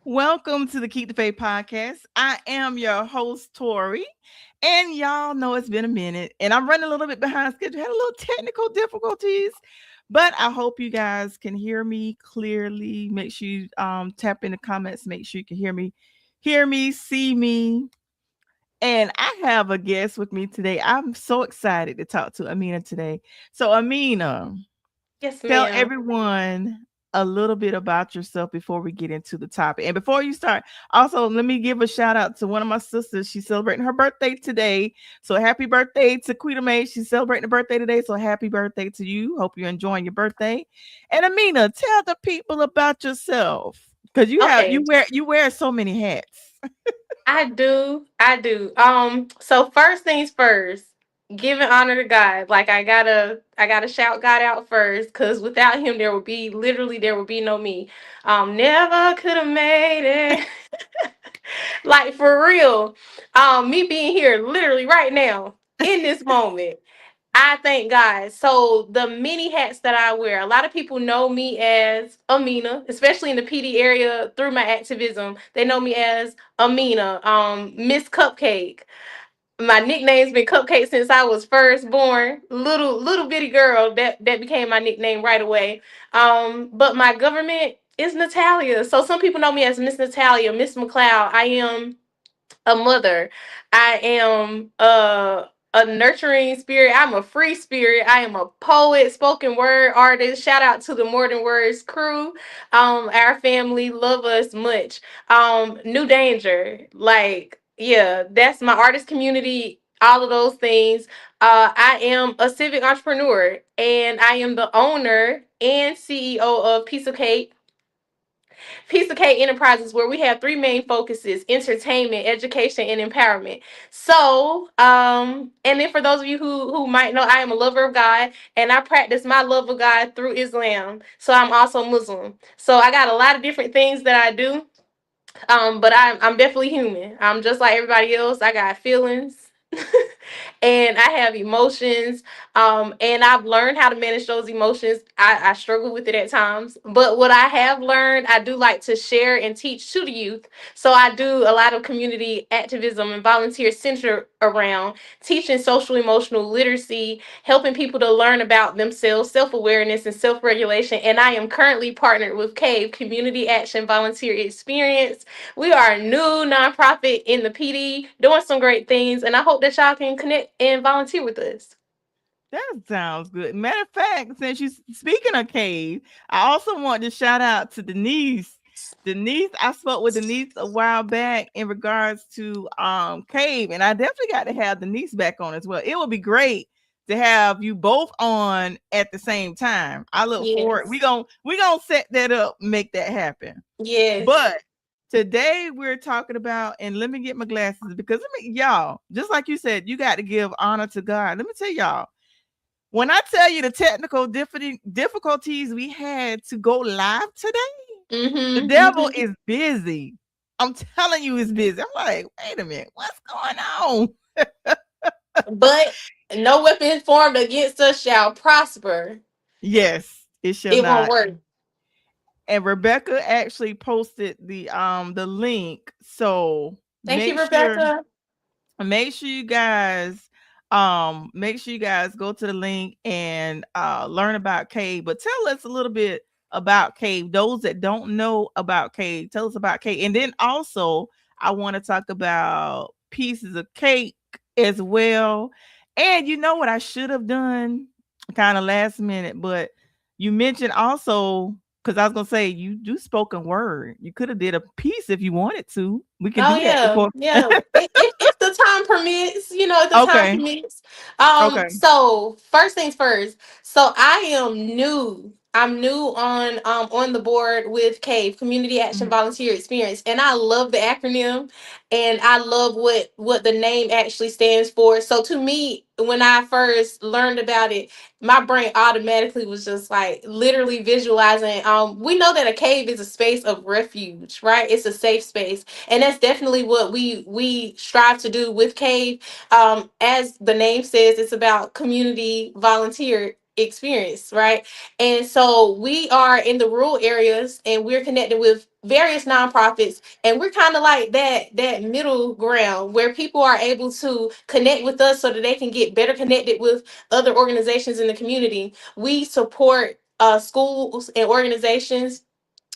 Welcome to the Keep the Faith podcast. I am your host, Tori. And y'all know it's been a minute and I'm running a little bit behind schedule. Had a little technical difficulties, but I hope you guys can hear me clearly. Make sure you tap in the comments. Make sure you can hear me, see me. And I have a guest with me today. I'm so excited to talk to Amina today. So, Amina, Yes, tell ma'am. everyone a little bit about yourself before we get into the topic. And before you start, also let me give a shout out to one of my sisters. She's celebrating her birthday today. So happy birthday to Quita May. She's celebrating her birthday today. So happy birthday to you. Hope you're enjoying your birthday. And Amina, tell the people about yourself. Because Okay, you wear so many hats. I do. I do. So first things first, giving honor to God. Like I gotta shout God out first, because without him there would be no me. Never could have made it. Like for real. Me being here literally right now in this moment. I thank God. So the many hats that I wear, a lot of people know me as Amina, especially in the PD area through my activism. They know me as Amina, Miss Cupcake. My nickname's been Cupcake since I was first born. Little bitty girl that became my nickname right away. But my government is Natalia. So some people know me as Miss Natalia, Miss McLeod. I am a mother. I am a nurturing spirit. I'm a free spirit. I am a poet, spoken word artist. Shout out to the More Than Words crew. Our family love us much. New Danger, like yeah, that's my artist community. All of those things. I am a civic entrepreneur, and I am the owner and CEO of Piece of Cake. Piece of Cake Enterprises, where we have three main focuses: entertainment, education, and empowerment. So, and then for those of you who might know, I am a lover of God, and I practice my love of God through Islam. So I'm also Muslim. So I got a lot of different things that I do. But I'm definitely human. I'm just like everybody else. I got feelings. And I have emotions. And I've learned how to manage those emotions. I struggle with it at times. But what I have learned, I do like to share and teach to the youth. So I do a lot of community activism and volunteer centered around teaching social emotional literacy, helping people to learn about themselves, self-awareness and self-regulation. And I am currently partnered with CAVE, Community Action Volunteer Experience. We are a new nonprofit in the PD doing some great things, and I hope that y'all can connect and volunteer with us. That sounds good. Matter of fact, since you speaking of cave, I also want to shout out to Denise. Denise, I spoke with Denise a while back in regards to cave, and I definitely got to have Denise back on as well. It would be great to have you both on at the same time. I look forward. Yes. We gonna set that up, make that happen. Yes. But today we're talking about, and let me get my glasses because y'all, just like you said, you got to give honor to God. Let me tell y'all, when I tell you the technical difficulties we had to go live today, the Mm-hmm. devil Mm-hmm. is busy. I'm telling you, he's busy. I'm like, wait a minute, what's going on? But no weapon formed against us shall prosper. Yes, it shall It won't not. work. And Rebecca actually posted the link. So Thank you, make sure Rebecca. make sure you guys go to the link and learn about cave. But tell us a little bit about cave, those that don't know about cave. Tell us about cave. And then also I want to talk about pieces of cake as well. And you know what I should have done kind of last minute, but you mentioned also, because I was gonna say you do spoken word. You could have did a piece if you wanted to. We can Oh do that yeah, before. yeah. If the time permits, if the time Okay. permits. Okay. So first things first. So I am new. I'm new on the board with CAVE, Community Action Mhm. Volunteer Experience, and I love the acronym, and I love what the name actually stands for. So to me, when I first learned about it, my brain automatically was just like literally visualizing. We know that a cave is a space of refuge, right? It's a safe space, and that's definitely what we strive to do with cave. As the name says, it's about community volunteer experience, right? And so we are in the rural areas, and we're connected with various nonprofits, and we're kind of like that middle ground where people are able to connect with us so that they can get better connected with other organizations in the community. We support schools and organizations,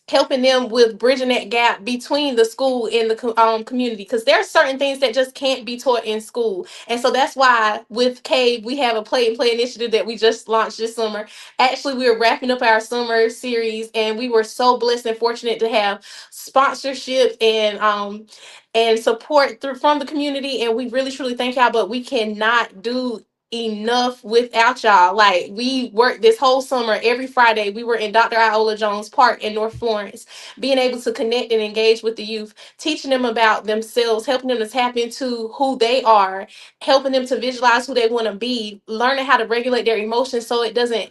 helping them with bridging that gap between the school and the community, because there are certain things that just can't be taught in school. And so that's why with cave we have a play and play initiative that we just launched this summer. Actually, we were wrapping up our summer series, and we were so blessed and fortunate to have sponsorship and support through from the community, and we really truly thank y'all. But we cannot do enough without y'all. Like, we worked this whole summer. Every Friday we were in Dr. Iola Jones Park in North Florence, being able to connect and engage with the youth, teaching them about themselves, helping them to tap into who they are, helping them to visualize who they want to be, learning how to regulate their emotions so it doesn't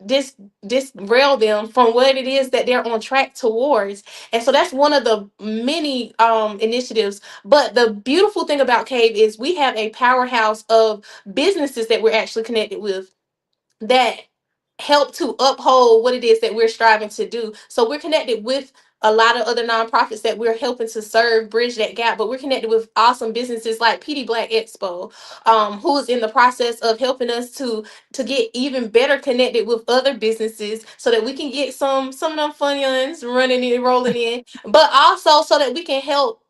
dis disrail them from what it is that they're on track towards. And so that's one of the many initiatives. But the beautiful thing about cave is we have a powerhouse of businesses that we're actually connected with that help to uphold what it is that we're striving to do. So we're connected with a lot of other nonprofits that we're helping to serve, bridge that gap. But we're connected with awesome businesses like PD Black Expo, who's in the process of helping us to get even better connected with other businesses so that we can get some of them funds running and rolling in, but also so that we can help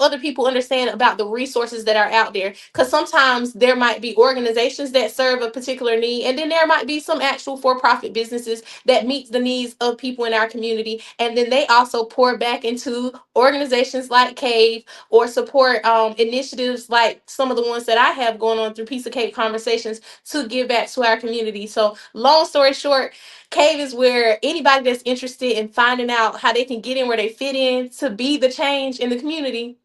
other people understand about the resources that are out there, because sometimes there might be organizations that serve a particular need, and then there might be some actual for-profit businesses that meet the needs of people in our community, and then they also pour back into organizations like cave, or support initiatives like some of the ones that I have going on through Piece of Cake Conversations to give back to our community. So long story short, cave is where anybody that's interested in finding out how they can get in where they fit in to be the change in the community,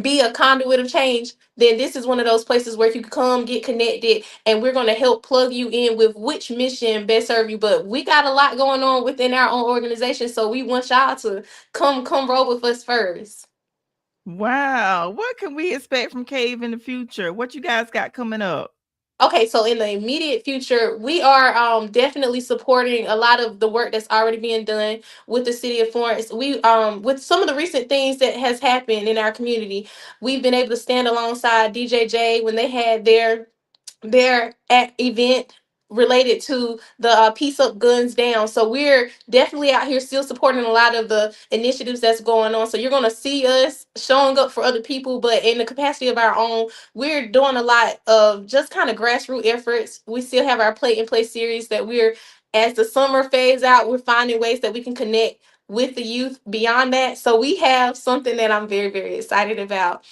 be a conduit of change, then this is one of those places where you can come get connected, and we're going to help plug you in with which mission best serve you. But we got a lot going on within our own organization, so we want y'all to come roll with us first. Wow. What can we expect from Cave in the future? What you guys got coming up? Okay, so in the immediate future, we are definitely supporting a lot of the work that's already being done with the city of Florence. We with some of the recent things that has happened in our community, we've been able to stand alongside DJJ when they had their event related to the Peace Up Guns Down. So we're definitely out here still supporting a lot of the initiatives that's going on. So you're going to see us showing up for other people, but in the capacity of our own, we're doing a lot of just kind of grassroots efforts. We still have our Play and Play series that we're, as the summer fades out, we're finding ways that we can connect with the youth beyond that. So we have something that I'm very, very excited about.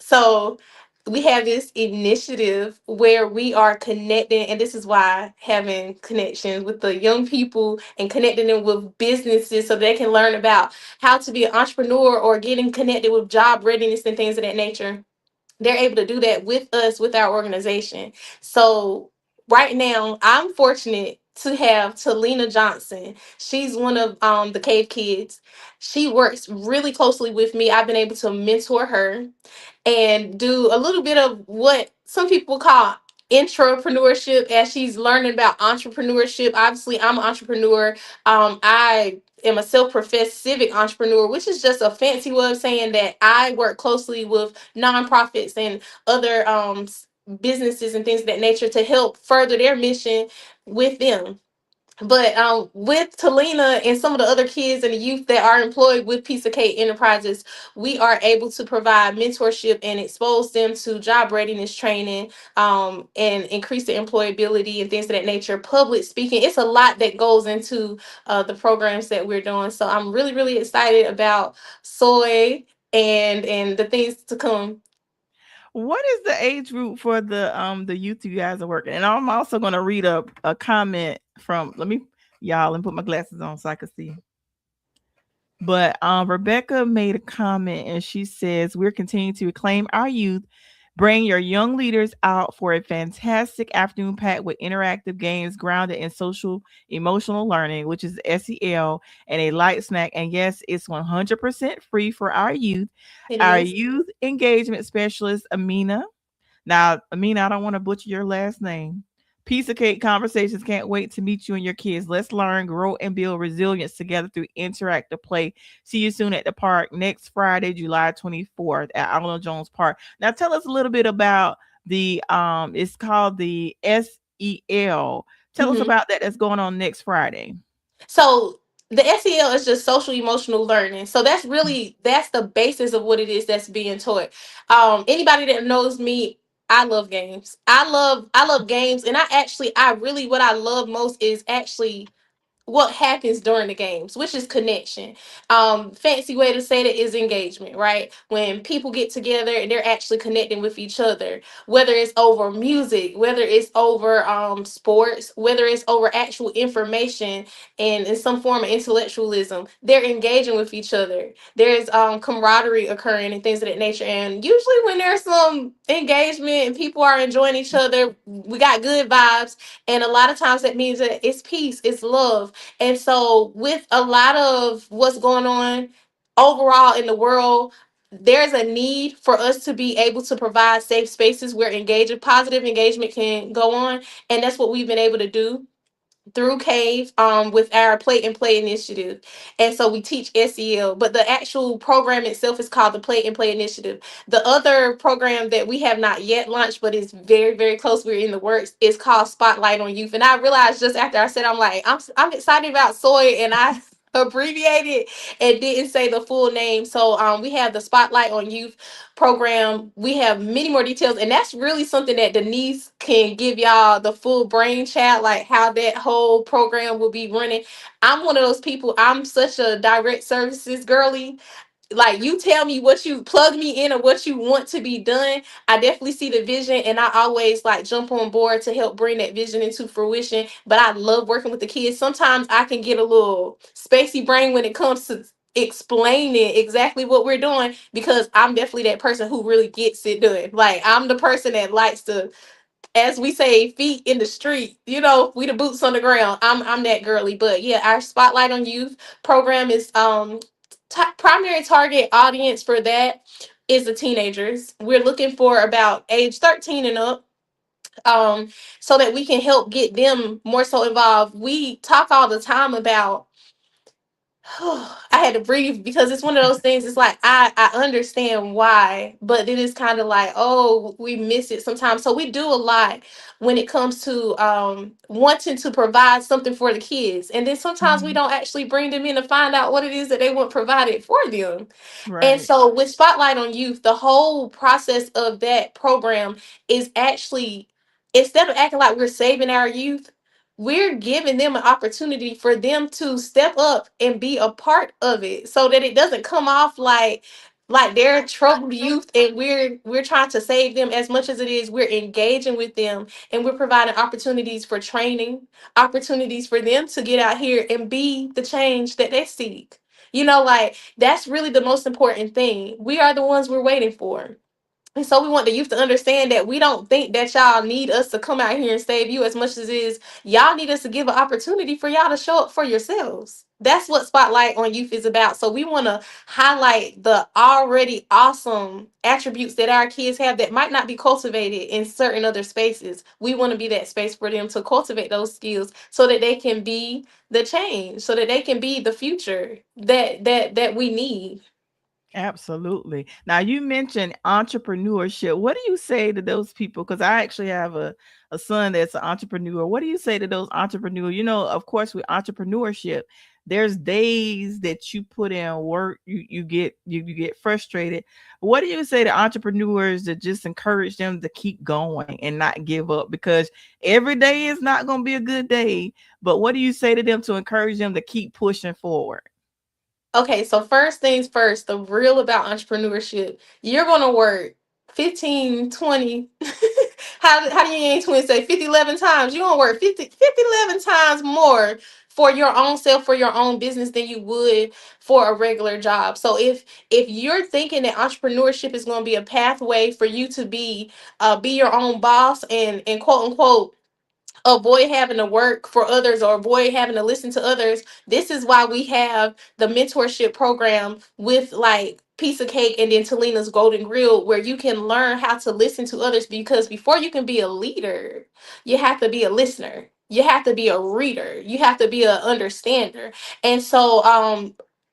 So we have this initiative where we are connecting, and this is why having connections with the young people and connecting them with businesses so they can learn about how to be an entrepreneur or getting connected with job readiness and things of that nature. They're able to do that with us, with our organization. So right now I'm fortunate to have Talina Johnson. She's one of the Cave Kids. She works really closely with me. I've been able to mentor her and do a little bit of what some people call intrapreneurship, as she's learning about entrepreneurship. Obviously, I'm an entrepreneur. I am a self-professed civic entrepreneur, which is just a fancy way of saying that I work closely with nonprofits and other businesses and things of that nature to help further their mission with them. But with Talina and some of the other kids and the youth that are employed with Piece of Cake Enterprises, we are able to provide mentorship and expose them to job readiness training, and increase their employability and things of that nature. Public speaking, it's a lot that goes into the programs that we're doing. So I'm really, really excited about Soy and the things to come. What is the age group for the youth you guys are working? And I'm also gonna read a comment from, let me, y'all, and put my glasses on so I can see. But Rebecca made a comment and she says, we're continuing to reclaim our youth. Bring your young leaders out for a fantastic afternoon packed with interactive games grounded in social emotional learning, which is SEL, and a light snack. And yes, it's 100% free for our youth. It Our is. youth engagement specialist, Amina. Now, Amina, I don't want to butcher your last name. Piece of Cake Conversations can't wait to meet you and your kids. Let's learn, grow, and build resilience together through interactive play. See you soon at the park next Friday, July 24th at Arnold Jones Park. Now tell us a little bit about the it's called the SEL. Tell us Mhm. about that that's going on next Friday. So the SEL is just social emotional learning. So that's the basis of what it is that's being taught. Anybody that knows me, I love games. I love games, and I really what I love most is actually what happens during the games, which is connection. Fancy way to say that is engagement, right? When people get together and they're actually connecting with each other, whether it's over music, whether it's over sports, whether it's over actual information and in some form of intellectualism, they're engaging with each other. There's camaraderie occurring and things of that nature. And usually when there's some engagement and people are enjoying each other, we got good vibes. And a lot of times that means that it's peace, it's love. And so, with a lot of what's going on overall in the world, there's a need for us to be able to provide safe spaces where positive engagement can go on. And that's what we've been able to do through Cave with our Play and Play initiative. And so we teach SEL, but the actual program itself is called the Play and Play initiative. The other program that we have not yet launched, but is very, very close, we're in the works, is called Spotlight on Youth. And I realized just after I said, I'm excited about Soy, and I abbreviated and didn't say the full name. So we have the Spotlight on Youth program. We have many more details, and that's really something that Denise can give y'all the full brainchild, like how that whole program will be running. I'm one of those people. I'm such a direct services girly. Like, you tell me what you plug me in or what you want to be done, I definitely see the vision, and I always like jump on board to help bring that vision into fruition. But I love working with the kids. Sometimes I can get a little spacey brain when it comes to explaining exactly what we're doing, because I'm definitely that person who really gets it done. Like, I'm the person that likes to, as we say, feet in the street. We the boots on the ground. I'm that girly. But yeah, our Spotlight on Youth program is primary target audience for that is the teenagers. We're looking for about age 13 and up, um, so that we can help get them more so involved. We talk all the time about I had to breathe, because it's one of those things. It's like I understand why, but it is kind of like, oh, we miss it sometimes. So we do a lot when it comes to wanting to provide something for the kids, and then sometimes we Mhm. don't actually bring them in to find out what it is that they want provided for them. And Right. so with Spotlight on Youth, the whole process of that program is actually, instead of acting like we're saving our youth, we're giving them an opportunity for them to step up and be a part of it, so that it doesn't come off like they're troubled youth and we're trying to save them. As much as it is, we're engaging with them, and we're providing opportunities for training, opportunities for them to get out here and be the change that they seek. Like, that's really the most important thing. We are the ones we're waiting for. And so we want the youth to understand that we don't think that y'all need us to come out here and save you, as much as it is y'all need us to give an opportunity for y'all to show up for yourselves. That's what Spotlight on Youth is about. So we want to highlight the already awesome attributes that our kids have that might not be cultivated in certain other spaces. We want to be that space for them to cultivate those skills, so that they can be the change, so that they can be the future that we need. Absolutely. Now you mentioned entrepreneurship. What do you say to those people? Because I actually have a son that's an entrepreneur. What do you say to those entrepreneurs? Of course, with entrepreneurship, there's days that you put in work, you get frustrated. What do you say to entrepreneurs to just encourage them to keep going and not give up? Because every day is not going to be a good day. But what do you say to them to encourage them to keep pushing forward? Okay, so first things first, the real about entrepreneurship, you're going to work 15, 20. How do you ain't twins say 50, 11 times? You're going to work 11 times more for your own self, for your own business, than you would for a regular job. So if you're thinking that entrepreneurship is going to be a pathway for you to be your own boss and quote unquote avoid having to work for others or avoid having to listen to others. This is why we have the mentorship program with like Piece of Cake and then Talina's Golden Grill, where you can learn how to listen to others, because before you can be a leader, you have to be a listener. You have to be a reader. You have to be an understander. And so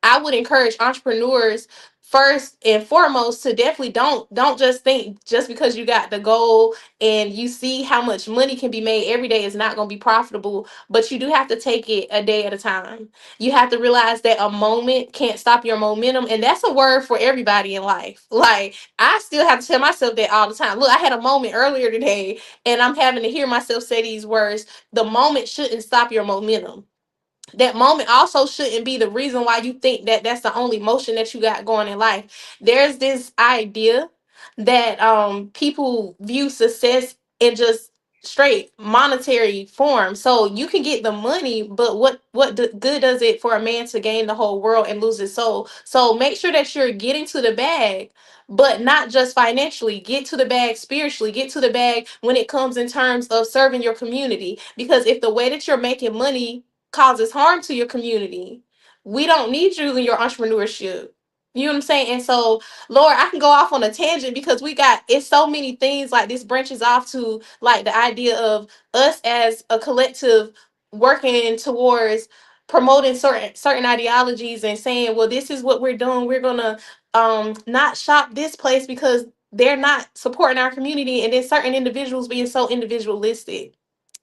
I would encourage entrepreneurs first and foremost to definitely don't just think just because you got the goal and you see how much money can be made every day is not going to be profitable, but you do have to take it a day at a time. You have to realize that a moment can't stop your momentum, and that's a word for everybody in life. Like, I still have to tell myself that all the time. Look, I had a moment earlier today and I'm having to hear myself say these words. The moment shouldn't stop your momentum. That moment also shouldn't be the reason why you think that that's the only motion that you got going in life. There's this idea that people view success in just straight monetary form. So you can get the money, but good does it for a man to gain the whole world and lose his soul? So make sure that you're getting to the bag, but not just financially. Get to the bag spiritually. Get to the bag when it comes in terms of serving your community, because if the way that you're making money causes harm to your community, we don't need you in your entrepreneurship. You know what I'm saying? And so, Lord, I can go off on a tangent because we got it's so many things like this branches off to like the idea of us as a collective working towards promoting certain ideologies and saying, well, this is what we're doing. We're gonna not shop this place because they're not supporting our community, and then certain individuals being so individualistic.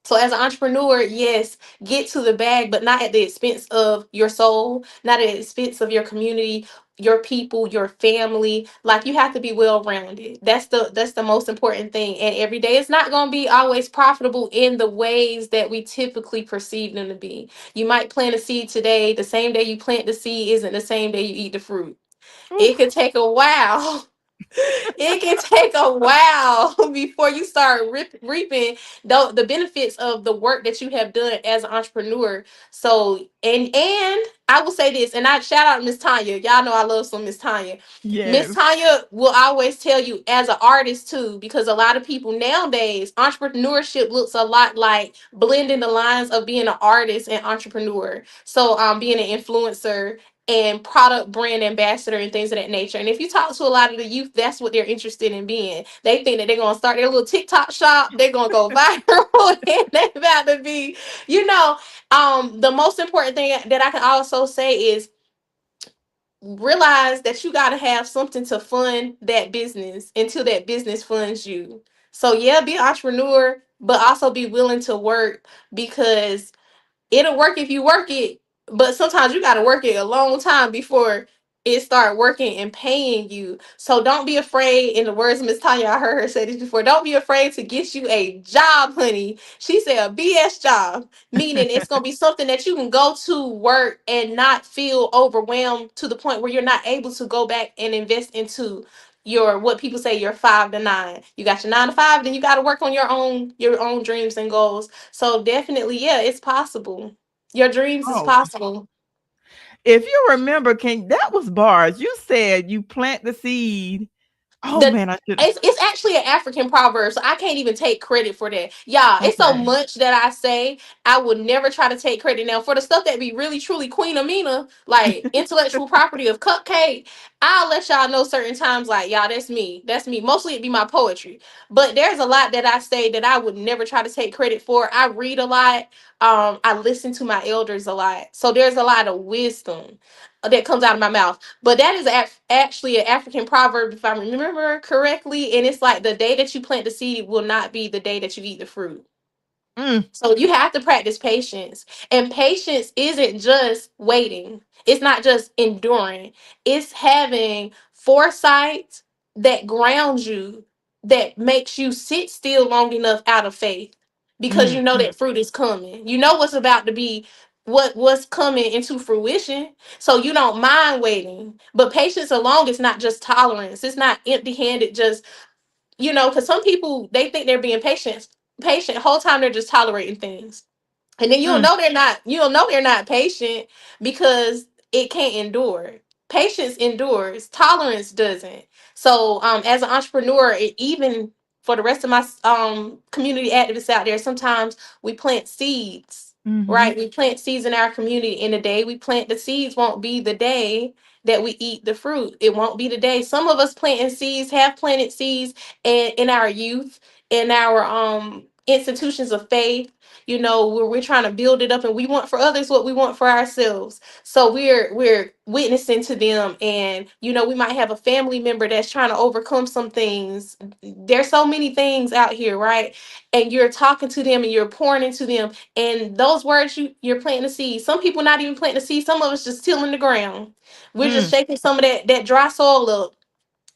So as an entrepreneur, yes, get to the bag, but not at the expense of your soul, not at the expense of your community, your people, your family. Like, you have to be well rounded. That's the most important thing. And every day it's not going to be always profitable in the ways that we typically perceive them to be. You might plant a seed today, the same day you plant the seed isn't the same day you eat the fruit. Ooh, It could take a while. It can take a while before you start reaping the benefits of the work that you have done as an entrepreneur. So, and I will say this, and I shout out Miss Tanya. Y'all know I love some Miss Tanya. Miss yes. Tanya will always tell you as an artist too, because a lot of people nowadays, entrepreneurship looks a lot like blending the lines of being an artist and entrepreneur. So being an influencer and product brand ambassador and things of that nature. And if you talk to a lot of the youth, that's what they're interested in being. They think that they're gonna start their little TikTok shop, they're gonna go viral, and they're about to be, you know. The most important thing that I can also say is realize that you gotta have something to fund that business until that business funds you. So yeah, be an entrepreneur, but also be willing to work, because it'll work if you work it, but sometimes you got to work it a long time before it start working and paying you. So don't be afraid. In the words of Miss Tanya, I heard her say this before, don't be afraid to get you a job, honey. She said a BS job, meaning it's going to be something that you can go to work and not feel overwhelmed to the point where you're not able to go back and invest into your, what people say, your 5 to 9. You got your 9 to 5, then you got to work on your own dreams and goals. So definitely, yeah, it's possible. Your dreams is Oh, possible. if you remember, can that was bars. You said you plant the seed. Oh The man, I should. it's actually an African proverb, so I can't even take credit for that. Y'all, it's so Okay. much that I say I would never try to take credit. Now, for the stuff that be really truly Queen Amina, like intellectual property of Cupcake, I'll let y'all know certain times, like, y'all, that's me. That's me. Mostly it be my poetry. But there's a lot that I say that I would never try to take credit for. I read a lot. I listen to my elders a lot. So there's a lot of wisdom that comes out of my mouth. But that is actually an African proverb, if I remember correctly. And it's like, the day that you plant the seed will not be the day that you eat the fruit. Mm, So you have to practice patience. And patience isn't just waiting, it's not just enduring, it's having foresight that grounds you, that makes you sit still long enough out of faith, because you mm, know mm, that fruit is coming. You know what's about to be, what's coming into fruition. So you don't mind waiting. But patience alone is not just tolerance. It's not empty-handed, just, because some people, they think they're being patient whole time they're just tolerating things. And then mm. you'll know they're not patient, because it can't endure. Patience endures, tolerance doesn't. So as an entrepreneur, even for the rest of my community activists out there, sometimes we plant seeds, Mm-hmm. right? We plant seeds in our community. And the day we plant the seeds won't be the day that we eat the fruit. It won't be the day. Some of us planting seeds have planted seeds in our youth, in our institutions of faith, you know, where we're trying to build it up, and we want for others what we want for ourselves. So we're witnessing to them, and you know, we might have a family member that's trying to overcome some things. There's so many things out here, right? And you're talking to them and you're pouring into them, and those words you're planting the seed. Some people not even planting the seed. Some of us just tilling the ground. We're just Mm. shaking some of that dry soil up.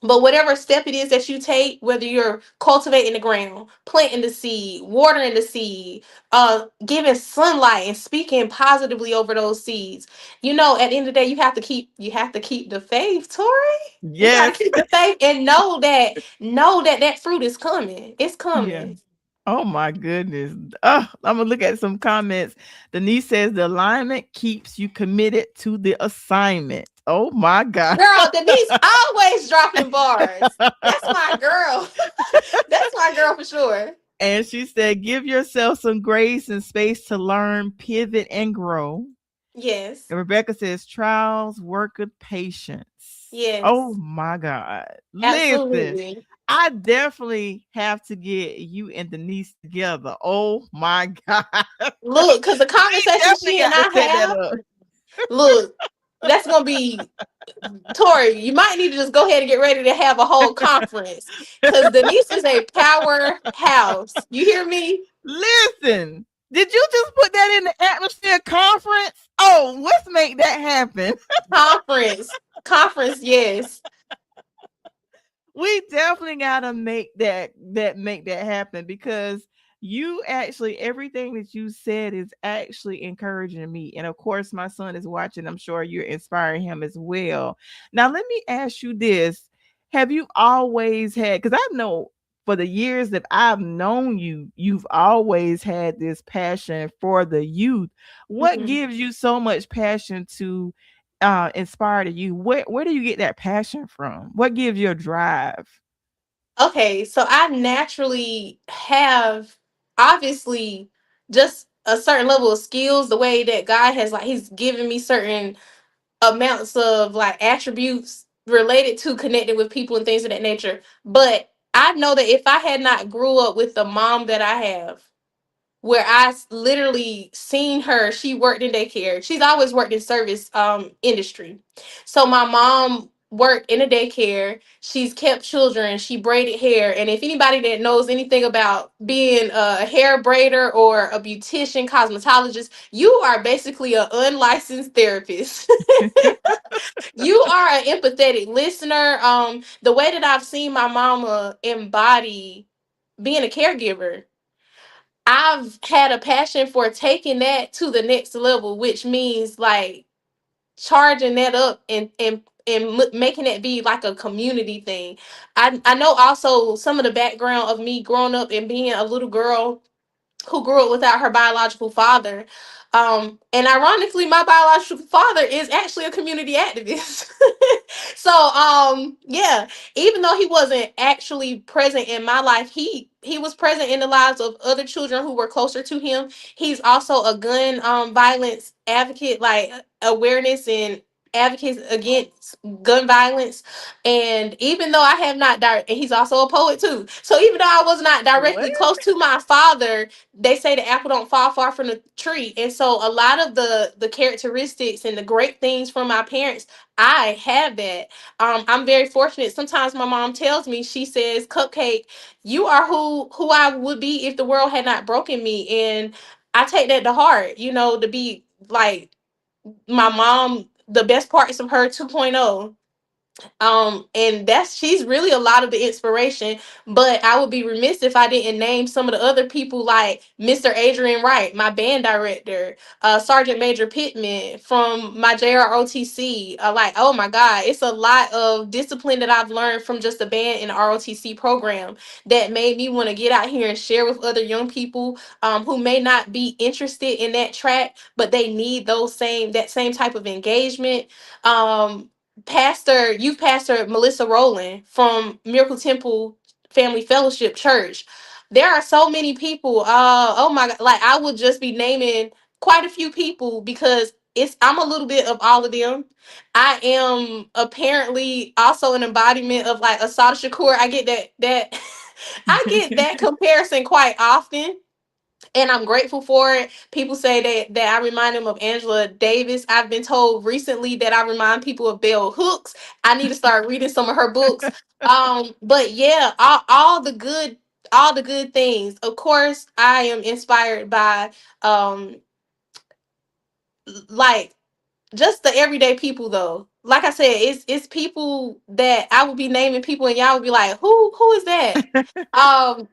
But whatever step it is that you take, whether you're cultivating the ground, planting the seed, watering the seed, giving sunlight and speaking positively over those seeds, you know, at the end of the day, you have to keep the faith, Tori. We gotta Yes. keep the faith and know that that fruit is coming. It's Yeah. coming. Oh my goodness. I'm gonna look at some comments. Denise says the alignment keeps you committed to the assignment. Oh my God. Girl, Denise always dropping bars. That's my girl. That's my girl for sure. And she said, give yourself some grace and space to learn, pivot, and grow. Yes. And Rebecca says, trials work with patience. Oh Yes. my God. Listen, Absolutely. I definitely have to get you and Denise together. Oh my God. Look, because the We conversation definitely she and got to I set that have, up. look, that's gonna be Tori. You might need to just go ahead and get ready to have a whole conference. Because Denise is a powerhouse. You hear me? Listen, did you just put that in the atmosphere conference? Oh, let's make that happen. Conference. Conference, yes. We definitely gotta make that happen because you actually everything that you said is actually encouraging me. And of course, my son is watching. I'm sure you're inspiring him as well. Now, let me ask you this. Have you always had, because I know for the years that I've known you, you've always had this passion for the youth. What Mhm. gives you so much passion to inspire to you? Where do you get that passion from? What gives you a drive? Okay, so I naturally have, obviously, just a certain level of skills, the way that God has, like, He's given me certain amounts of like attributes related to connecting with people and things of that nature. But I know that if I had not grew up with the mom that I have, where literally seen her. She worked in daycare. She's always worked in service industry. So my mom worked in a daycare. She's kept children. She braided hair. And if anybody that knows anything about being a hair braider or a beautician, cosmetologist, you are basically an unlicensed therapist. You are an empathetic listener. The way that I've seen my mama embody being a caregiver, I've had a passion for taking that to the next level, which means like charging that up and making it be like a community thing. I know also some of the background of me growing up and being a little girl who grew up without her biological father. And ironically, my biological father is actually a community activist. So yeah, even though he wasn't actually present in my life, he was present in the lives of other children who were closer to him. He's also a gun violence advocate, like awareness and advocates against gun violence. And even though I have not and he's also a poet too. So even though I was not What? directly close to my father, they say the apple don't fall far from the tree. And so a lot of the characteristics and the great things from my parents, I have that. I'm very fortunate. Sometimes my mom tells me, she says, Cupcake, you are who I would be if the world had not broken me. And I take that to heart, you know, to be like my mom, the best parts of her 2.0. And that's she's really a lot of the inspiration. But I would be remiss if I didn't name some of the other people, like Mr. Adrian Wright, my band director, Sergeant Major Pittman from my JROTC. Like, oh my God, it's a lot of discipline that I've learned from just the band and ROTC program that made me want to get out here and share with other young people who may not be interested in that track, but they need that same type of engagement. Youth pastor Melissa Rowland from Miracle Temple Family Fellowship Church. There are so many people. Oh my God. Like I would just be naming quite a few people because I'm a little bit of all of them. I am apparently also an embodiment of like Asada Shakur. I get that I get that comparison quite often, and I'm grateful for it. People say that I remind them of Angela Davis. I've been told recently that I remind people of Bell Hooks. I need to start reading some of her books. But yeah, all the good things. Of course, I am inspired by um like just the everyday people though. Like I said, it's people that I would be naming people and y'all would be like, who is that?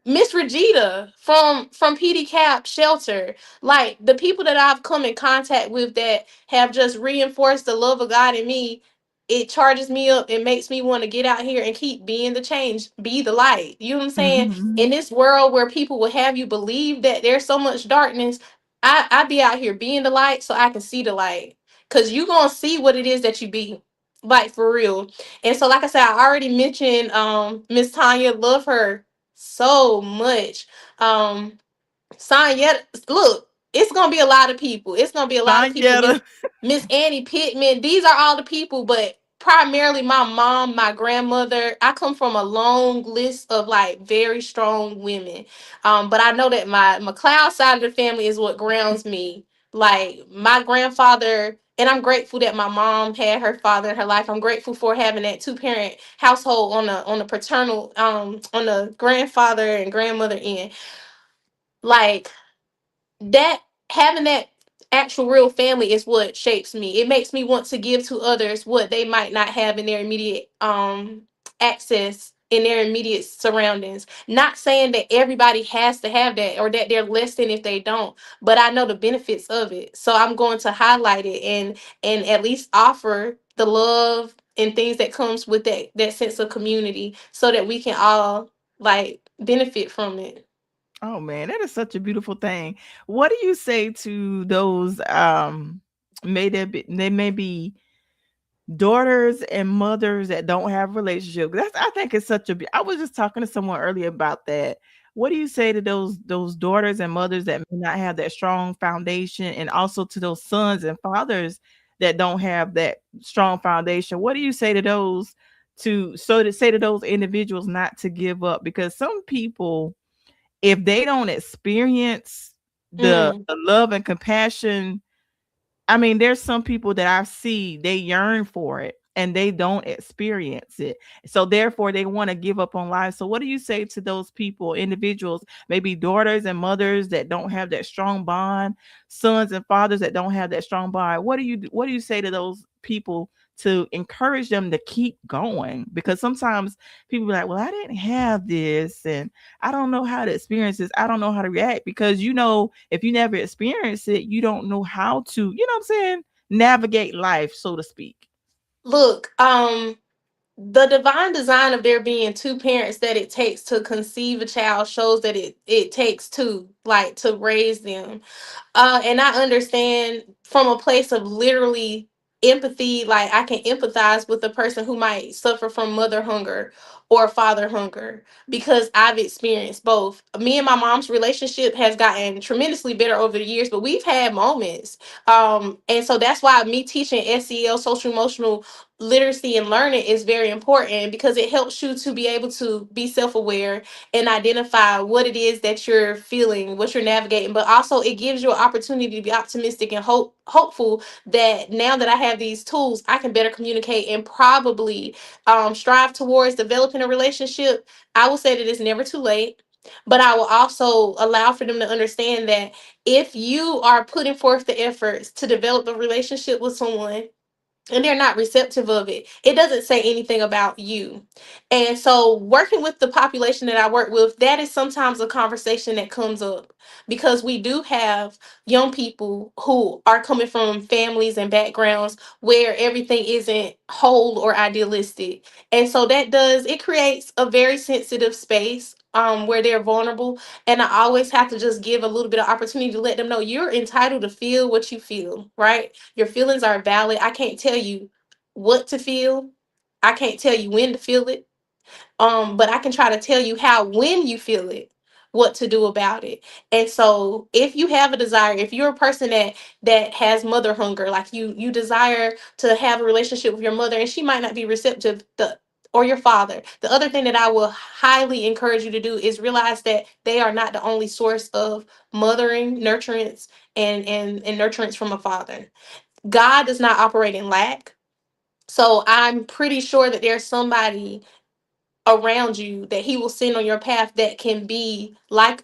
Miss Regita from PD Cap Shelter. Like the people that I've come in contact with that have just reinforced the love of God in me, it charges me up and makes me want to get out here and keep being the change, be the light. You know what I'm saying? In Mhm. this world where people will have you believe that there's so much darkness, I be out here being the light so I can see the light. Cause you gonna see what it is that you be. Like for real. And so like I said, I already mentioned Miss Tanya, love her so much. Sonya, look, it's gonna be a lot of people. It's gonna be a lot of people. Sanyetta. Miss Annie Pittman. These are all the people, but primarily my mom, my grandmother. I come from a long list of like very strong women. But I know that my McLeod side of the family is what grounds me. Like my grandfather, and I'm grateful that my mom had her father in her life. I'm grateful for having that two parent household on the paternal on the grandfather and grandmother end. Like that, having that actual real family is what shapes me. It makes me want to give to others what they might not have in their immediate access, in their immediate surroundings. Not saying that everybody has to have that or that they're less than if they don't, but I know the benefits of it. So I'm going to highlight it and at least offer the love and things that comes with that sense of community so that we can all like benefit from it. Oh man, that is such a beautiful thing. What do you say to those they may be daughters and mothers that don't have relationship? That's I think it's such a I was just talking to someone earlier about that. What do you say to those daughters and mothers that may not have that strong foundation, and also to those sons and fathers that don't have that strong foundation? What do you say to those to say to those individuals not to give up? Because some people, if they don't experience Mm. the love and compassion, I mean, there's some people that I see, they yearn for it and they don't experience it. So therefore they want to give up on life. So what do you say to those people, individuals, maybe daughters and mothers that don't have that strong bond, sons and fathers that don't have that strong bond? What do you say to those people to encourage them to keep going? Because sometimes people be like, "Well, I didn't have this and I don't know how to experience this. I don't know how to react," because if you never experience it, you don't know how to, you know what I'm saying, navigate life, so to speak. Look, the divine design of there being two parents that it takes to conceive a child shows that it takes two, like to raise them. And I understand from a place of literally empathy, like I can empathize with the person who might suffer from mother hunger or father hunger because I've experienced both. Me and my mom's relationship has gotten tremendously better over the years, but we've had moments. And so that's why me teaching SEL, social emotional literacy and learning, is very important because it helps you to be able to be self-aware and identify what it is that you're feeling, what you're navigating, but also it gives you an opportunity to be optimistic and hopeful that now that I have these tools, I can better communicate and probably strive towards developing a relationship. I will say that it's never too late, but I will also allow for them to understand that if you are putting forth the efforts to develop a relationship with someone and they're not receptive of it, it doesn't say anything about you. And so working with the population that I work with, that is sometimes a conversation that comes up because we do have young people who are coming from families and backgrounds where everything isn't whole or idealistic. And so that does, it creates a very sensitive space where they're vulnerable. And I always have to just give a little bit of opportunity to let them know you're entitled to feel what you feel, right? Your feelings are valid. I can't tell you what to feel. I can't tell you when to feel it. But I can try to tell you how, when you feel it, what to do about it. And so if you have a desire, if you're a person that has mother hunger, like you desire to have a relationship with your mother and she might not be receptive, the or your father, the other thing that I will highly encourage you to do is realize that they are not the only source of mothering, nurturance, and nurturance from a father. God does not operate in lack. So I'm pretty sure that there's somebody around you that he will send on your path that can be like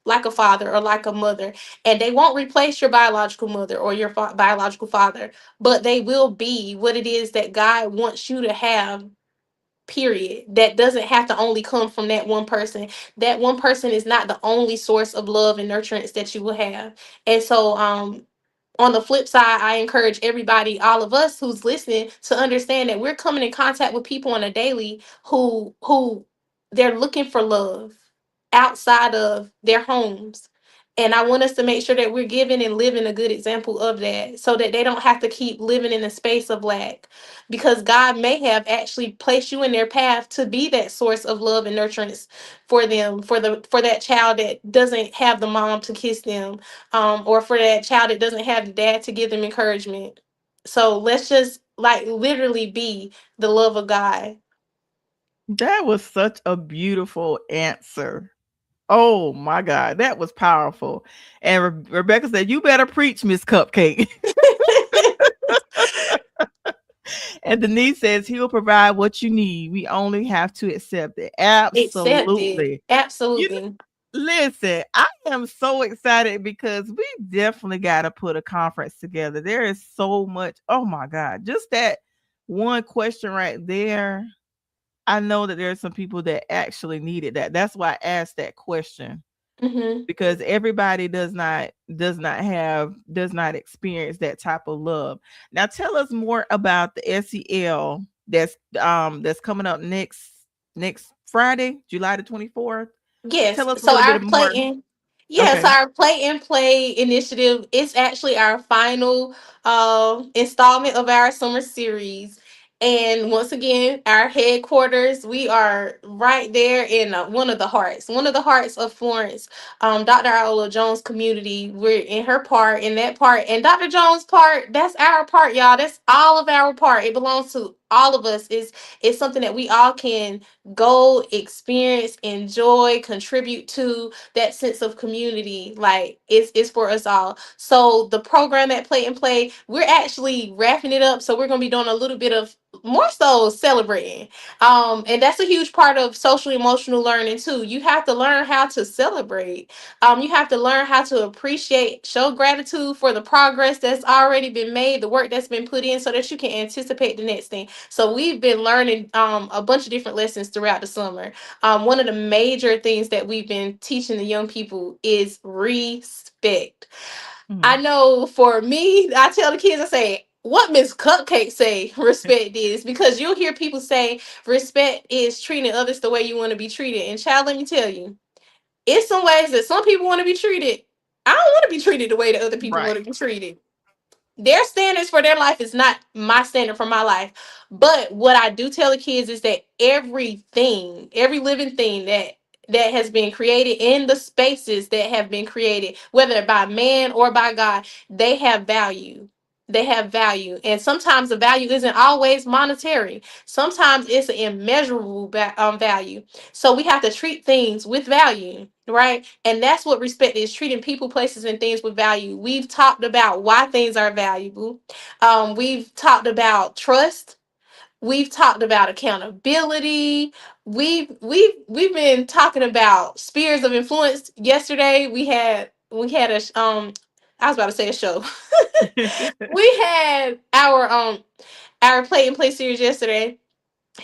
like a father or like a mother, and they won't replace your biological mother or your biological father, but they will be what it is that God wants you to have, period. That doesn't have to only come from that one person. That one person is not the only source of love and nurturance that you will have. And so on the flip side, I encourage everybody, all of us who's listening, to understand that we're coming in contact with people on a daily who they're looking for love outside of their homes. And I want us to make sure that we're giving and living a good example of that so that they don't have to keep living in a space of lack. Because God may have actually placed you in their path to be that source of love and nurturance for them, for that child that doesn't have the mom to kiss them, or for that child that doesn't have the dad to give them encouragement. So let's just like literally be the love of God. That was such a beautiful answer. Oh my God, that was powerful. And Rebecca said, "You better preach, Miss Cupcake." And Denise says, "He'll provide what you need. We only have to accept it." Accept it. Absolutely. You Absolutely. listen, I am so excited because we definitely got to put a conference together. There is so much. Oh my God, just that one question right there. I know that there are some people that actually needed that. That's why I asked that question, Hmm. because everybody does not experience that type of love. Now tell us more about the SEL that's coming up next Friday, July the 24th. Yes. Tell us a So little bit our more. yes, Okay. our play and play initiative is actually our final installment of our summer series. And once again, our headquarters, we are right there in one of the hearts of Florence, Dr. Iola Jones community. We're in her part, in that part, and Dr. Jones' part. That's our part, y'all. That's all of our part. It belongs to all of us. It's something that we all can go experience, enjoy, contribute to. That sense of community, like it's for us all. So the program at Play and Play, we're actually wrapping it up, so we're going to be doing a little bit of more so celebrating, and that's a huge part of social emotional learning too. You have to learn how to celebrate. You have to learn how to appreciate, show gratitude for the progress that's already been made, the work that's been put in, so that you can anticipate the next thing. So we've been learning a bunch of different lessons throughout the summer. One of the major things that we've been teaching the young people is respect. I Mhm. know for me, I tell the kids, I say, what Miss Cupcake say respect is, because you'll hear people say respect is treating others the way you want to be treated. And child, let me tell you, it's some ways that some people want to be treated. I don't want to be treated the way that other people want Right. to be treated. Their standards for their life is not my standard for my life. But what I do tell the kids is that everything, every living thing that has been created in the spaces that have been created, whether by man or by God, they have value. They have value. And sometimes the value isn't always monetary. Sometimes it's an immeasurable value. So we have to treat things with value, right? And that's what respect is, treating people, places, and things with value. We've talked about why things are valuable. We've talked about trust. We've talked about accountability. We've been talking about spheres of influence. Yesterday we had a I was about to say a show. We had our play and play series yesterday,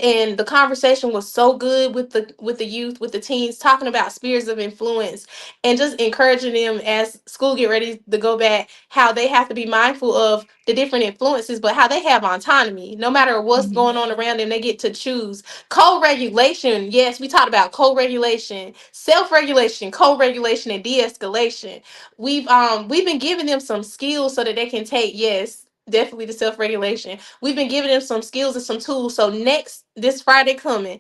and the conversation was so good with the youth, with the teens, talking about spheres of influence and just encouraging them as school get ready to go back, how they have to be mindful of the different influences, but how they have autonomy. No matter what's Mhm. going on around them, they get to choose. Co-regulation, yes, we talked about co-regulation, self-regulation, co-regulation, and de-escalation. We've been giving them some skills so that they can take, yes, definitely the self-regulation. We've been giving them some skills and some tools. So next, this Friday coming,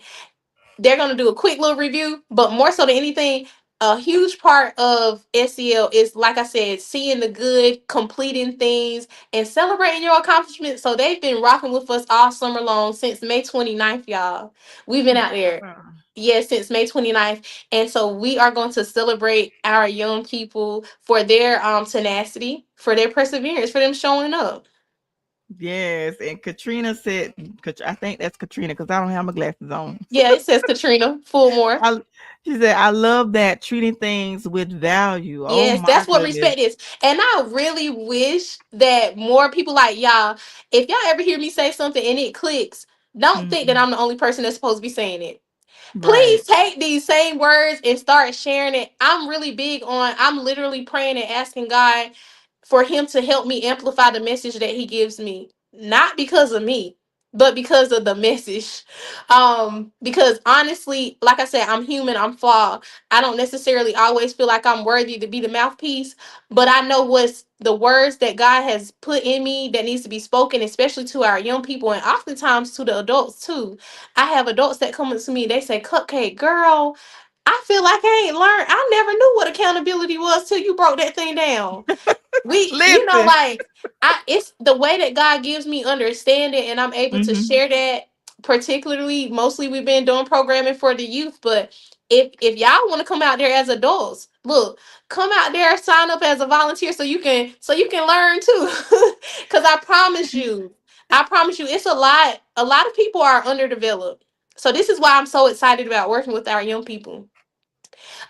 They're going to do a quick little review, but more so than anything, a huge part of SEL is, like I said, seeing the good, completing things, and celebrating your accomplishments. So they've been rocking with us all summer long since May 29th, y'all. We've been out there. Wow. Yeah, since May 29th. And so we are going to celebrate our young people for their tenacity, for their perseverance, for them showing up. Yes, and Katrina said, I think that's Katrina because I don't have my glasses on. Yeah, it says Katrina Fullmore. I, she said, I love that treating things with value. Oh Yes, my that's what goodness. respect is. And I really wish that more people like y'all, if y'all ever hear me say something and it clicks, don't think that Mhm. I'm the only person that's supposed to be saying it. Right. Please take these same words and start sharing it. I'm really big on, I'm literally praying and asking God for him to help me amplify the message that he gives me. Not because of me, but because of the message. Because honestly, like I said, I'm human, I'm flawed. I don't necessarily always feel like I'm worthy to be the mouthpiece, but I know what's the words that God has put in me that needs to be spoken, especially to our young people and oftentimes to the adults too. I have adults that come up to me, they say, Cupcake, girl, I feel like I ain't learned. I never knew what accountability was till you broke that thing down. We, Listen. like, I, it's the way that God gives me understanding and I'm able to Hmm. share that. Particularly, mostly we've been doing programming for the youth, but if y'all want to come out there as adults, look, come out there, sign up as a volunteer so you can learn too. Because I promise you, it's a lot of people are underdeveloped. So this is why I'm so excited about working with our young people.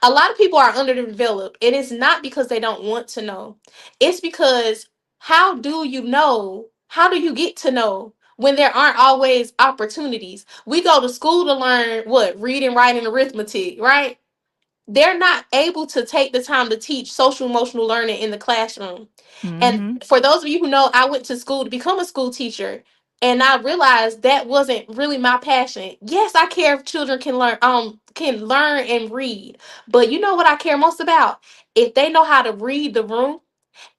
A lot of people are underdeveloped. It is not because they don't want to know. It's because how do you know? How do you get to know when there aren't always opportunities? We go to school to learn what? Reading, writing, arithmetic, right? They're not able to take the time to teach social emotional learning in the classroom. And Hmm. for those of you who know, I went to school to become a school teacher. And I realized that wasn't really my passion. Yes, I care if children can learn and read. But you know what I care most about? If they know how to read the room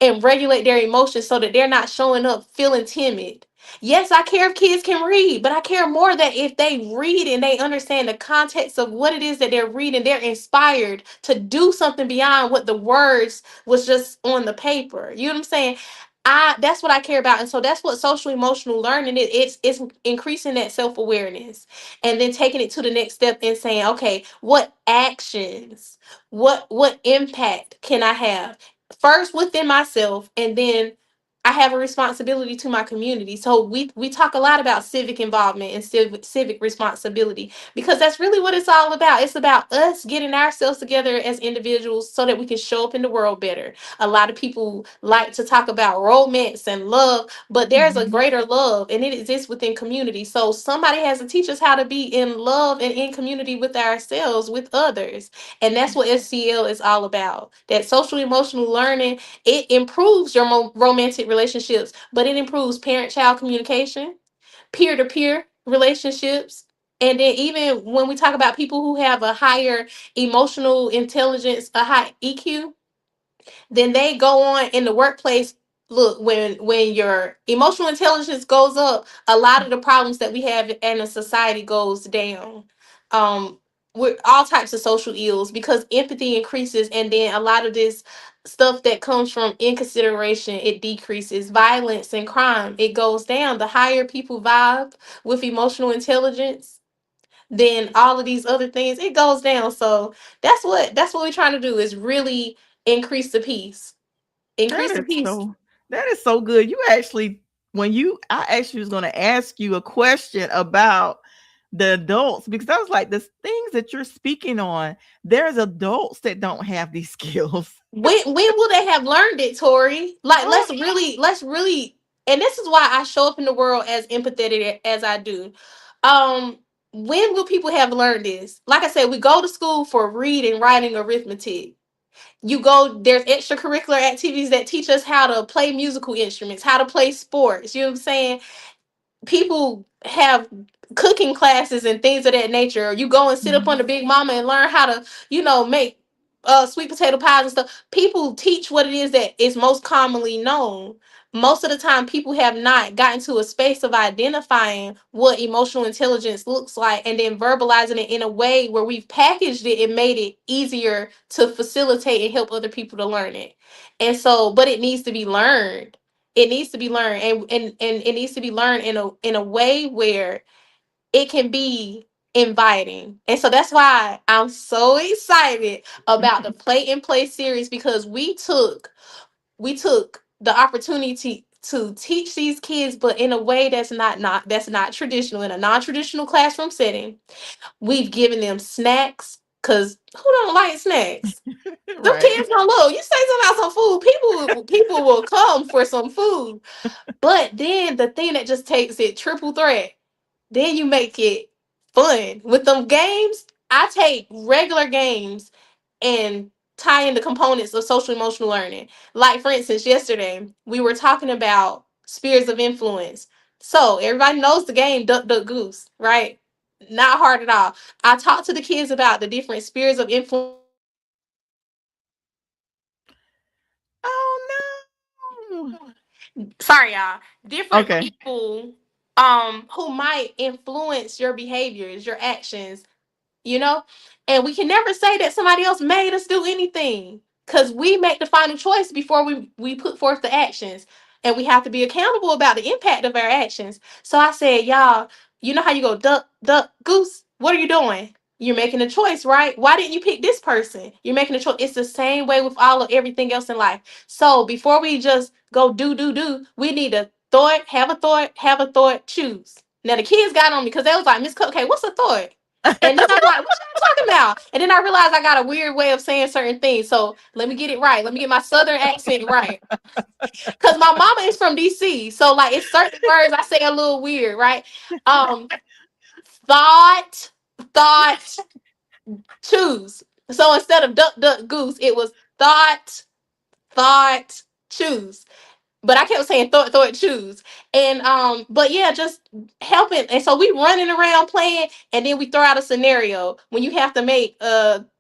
and regulate their emotions so that they're not showing up feeling timid. Yes, I care if kids can read, but I care more that if they read and they understand the context of what it is that they're reading, they're inspired to do something beyond what the words was just on the paper. You know what I'm saying? That's what I care about. And so that's what social emotional learning is. It's increasing that self-awareness and then taking it to the next step and saying, okay, what actions, what impact can I have? First within myself, and then I have a responsibility to my community. So we talk a lot about civic involvement and civic responsibility because that's really what it's all about. It's about us getting ourselves together as individuals so that we can show up in the world better. A lot of people like to talk about romance and love, but there's a Hmm. greater love and it exists within community. So somebody has to teach us how to be in love and in community with ourselves, with others. And that's what SCL is all about. That social emotional learning, it improves your romantic relationships, but it improves parent child communication, peer to peer relationships. And then even when we talk about people who have a higher emotional intelligence, a high EQ, then they go on in the workplace. Look, when your emotional intelligence goes up, a lot of the problems that we have in a society goes down. um with all types of social ills because empathy increases, and then a lot of this stuff that comes from inconsideration, it decreases. Violence and crime, it goes down. The higher people vibe with emotional intelligence, then all of these other things, it goes down. So that's what we're trying to do, is really increase the peace. That Increase the is peace. so that is so good. You actually when you I actually was gonna ask you a question about the adults because I was like, the things that you're speaking on, there's adults that don't have these skills. When will they have learned it, Tori? Like Oh, let's really, and this is why I show up in the world as empathetic as I do. Um, when will people have learned this? Like I said, we go to school for reading, writing, arithmetic. You go, there's extracurricular activities that teach us how to play musical instruments, how to play sports. You know what I'm saying? People have cooking classes and things of that nature. Or you go and sit up on the mhm. big mama and learn how to, make. sweet potato pies and stuff, people teach what it is that is most commonly known. Most of the time, people have not gotten to a space of identifying what emotional intelligence looks like and then verbalizing it in a way where we've packaged it and made it easier to facilitate and help other people to learn it. And so, but it needs to be learned. It needs to be learned, and it needs to be learned in a way where it can be inviting. And so that's why I'm so excited about the Play and Play series, because we took the opportunity to teach these kids, but in a way that's not traditional, in a non-traditional classroom setting. We've given them snacks, because who don't like snacks? Them Right. kids don't look. You say something about some food, people will come for some food. But then the thing that just takes it triple threat, then you make it fun with them games. I take regular games and tie in the components of social emotional learning. Like, for instance, yesterday we were talking about spheres of influence. So everybody knows the game Duck Duck Goose, right? Not hard at all. I talked to the kids about the different spheres of influence that we have in our lives. Oh no. Sorry, y'all. Different Okay. people who might influence your behaviors, your actions, you know. And we can never say that somebody else made us do anything, because we make the final choice before we put forth the actions, and we have to be accountable about the impact of our actions. So I said, y'all, you know how you go duck duck goose, what are you doing? You're making a choice, right? Why didn't you pick this person? You're making a choice. It's the same way with all of everything else in life. So before we just go do, we need to have a thought, choose. Now the kids got on me because they was like, Miss Cupcake, what's a thought? And then I'm like, what y'all talking about? And then I realized I got a weird way of saying certain things. So let me get it right. Let me get my southern accent right. Because my mama is from DC. So like it's certain words I say a little weird, right? Um, thought, thought, choose. So instead of duck, duck, goose, it was thought, choose. But I kept saying throw it, choose. And but yeah, just helping. And so we running around playing, and then we throw out a scenario when you have to make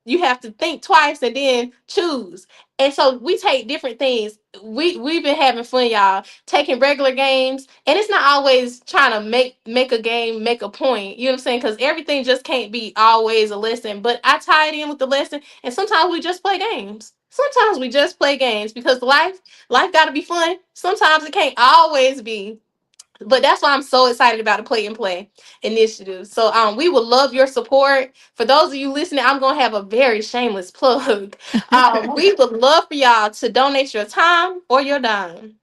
you have to think twice and then choose. And so we take different things. We've been having fun, y'all, taking regular games. And it's not always trying to make a game make a point. You know what I'm saying? Because everything just can't be always a lesson. But I tie it in with the lesson, and sometimes we just play games. Sometimes we just play games because life got to be fun. Sometimes it can't always be. But that's why I'm so excited about the Play and Play initiative. So we would love your support. For those of you listening, I'm gonna have a very shameless plug. We would love for y'all to donate your time or your dime.